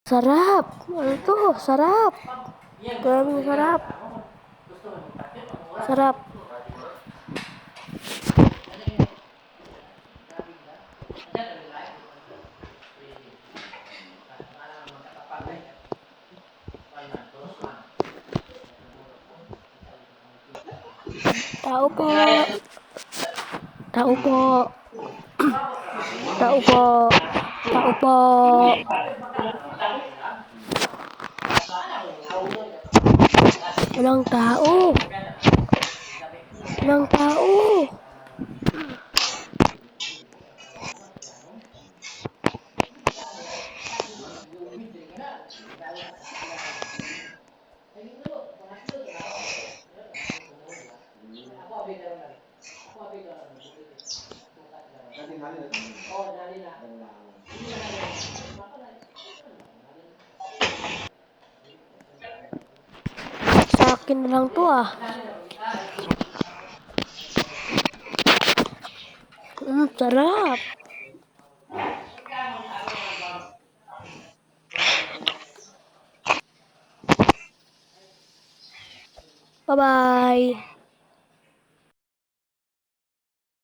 Sarap. Ano to? Sarap. Grabing sarap. Sarap. Tao po. Tao po. Tao po. Tao po. Walang tao. Walang tao. Sa akin na lang to ah. Sarap. Bye-bye.